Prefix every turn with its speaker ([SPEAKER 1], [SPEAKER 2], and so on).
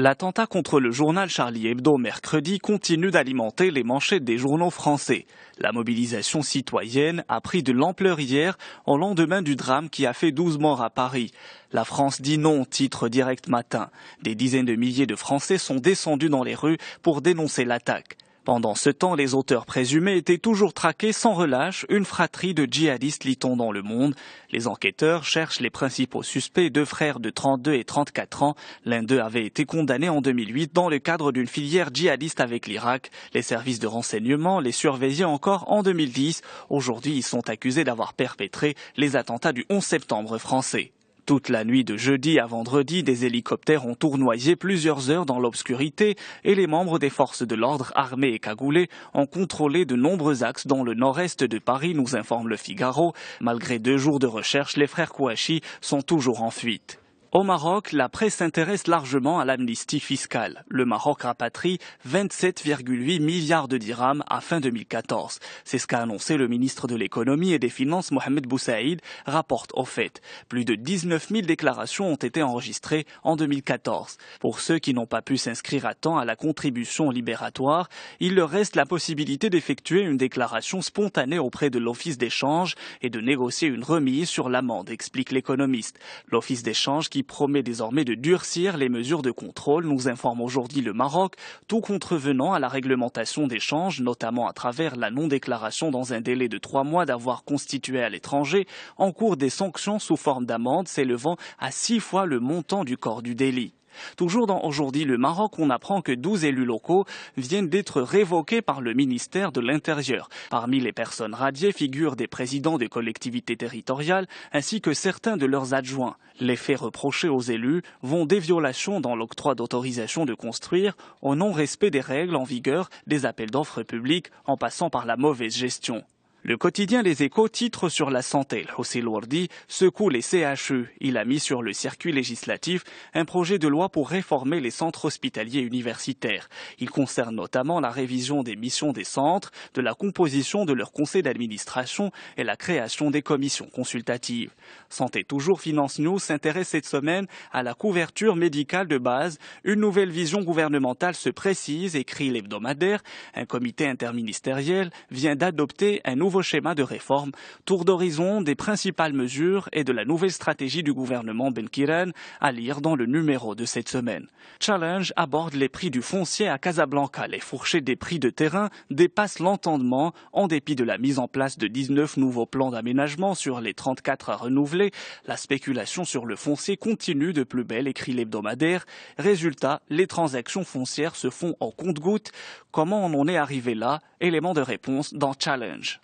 [SPEAKER 1] L'attentat contre le journal Charlie Hebdo mercredi continue d'alimenter les manchettes des journaux français. La mobilisation citoyenne a pris de l'ampleur hier au lendemain du drame qui a fait 12 morts à Paris. La France dit non, titre Direct Matin. Des dizaines de milliers de Français sont descendus dans les rues pour dénoncer l'attaque. Pendant ce temps, les auteurs présumés étaient toujours traqués sans relâche, une fratrie de djihadistes lit-on dans Le Monde. Les enquêteurs cherchent les principaux suspects, deux frères de 32 et 34 ans. L'un d'eux avait été condamné en 2008 dans le cadre d'une filière djihadiste avec l'Irak. Les services de renseignement les surveillaient encore en 2010. Aujourd'hui, ils sont accusés d'avoir perpétré les attentats du 11 septembre français. Toute la nuit de jeudi à vendredi, des hélicoptères ont tournoyé plusieurs heures dans l'obscurité et les membres des forces de l'ordre armés et cagoulés ont contrôlé de nombreux axes dans le nord-est de Paris, nous informe Le Figaro. Malgré 2 jours de recherche, les frères Kouachi sont toujours en fuite. Au Maroc, la presse s'intéresse largement à l'amnistie fiscale. Le Maroc rapatrie 27,8 milliards de dirhams à fin 2014. C'est ce qu'a annoncé le ministre de l'économie et des finances Mohamed Boussaïd, rapporte au fait. Plus de 19 000 déclarations ont été enregistrées en 2014. Pour ceux qui n'ont pas pu s'inscrire à temps à la contribution libératoire, il leur reste la possibilité d'effectuer une déclaration spontanée auprès de l'Office d'échange et de négocier une remise sur l'amende, explique l'économiste. L'Office d'échange qui promet désormais de durcir les mesures de contrôle, nous informe aujourd'hui le Maroc, tout contrevenant à la réglementation d'échange, notamment à travers la non-déclaration dans un délai de 3 mois d'avoir constitué à l'étranger, en cours des sanctions sous forme d'amende s'élevant à 6 fois le montant du corps du délit. Toujours dans Aujourd'hui le Maroc, on apprend que 12 élus locaux viennent d'être révoqués par le ministère de l'Intérieur. Parmi les personnes radiées figurent des présidents de collectivités territoriales ainsi que certains de leurs adjoints. Les faits reprochés aux élus vont des violations dans l'octroi d'autorisation de construire au non-respect des règles en vigueur des appels d'offres publics en passant par la mauvaise gestion. Le quotidien Les Échos titre sur la santé. Hossein Lourdi secoue les CHU. Il a mis sur le circuit législatif un projet de loi pour réformer les centres hospitaliers universitaires. Il concerne notamment la révision des missions des centres, de la composition de leur conseil d'administration et la création des commissions consultatives. Santé toujours, Finance News s'intéresse cette semaine à la couverture médicale de base. Une nouvelle vision gouvernementale se précise, écrit l'hebdomadaire. Un comité interministériel vient d'adopter un nouveau schéma de réforme, tour d'horizon des principales mesures et de la nouvelle stratégie du gouvernement Benkiran à lire dans le numéro de cette semaine. Challenge aborde les prix du foncier à Casablanca. Les fourchettes des prix de terrain dépassent l'entendement en dépit de la mise en place de 19 nouveaux plans d'aménagement sur les 34 à renouveler. La spéculation sur le foncier continue de plus belle, écrit l'hebdomadaire. Résultat, les transactions foncières se font en compte-gouttes. Comment on en est arrivé là? Élément de réponse dans Challenge.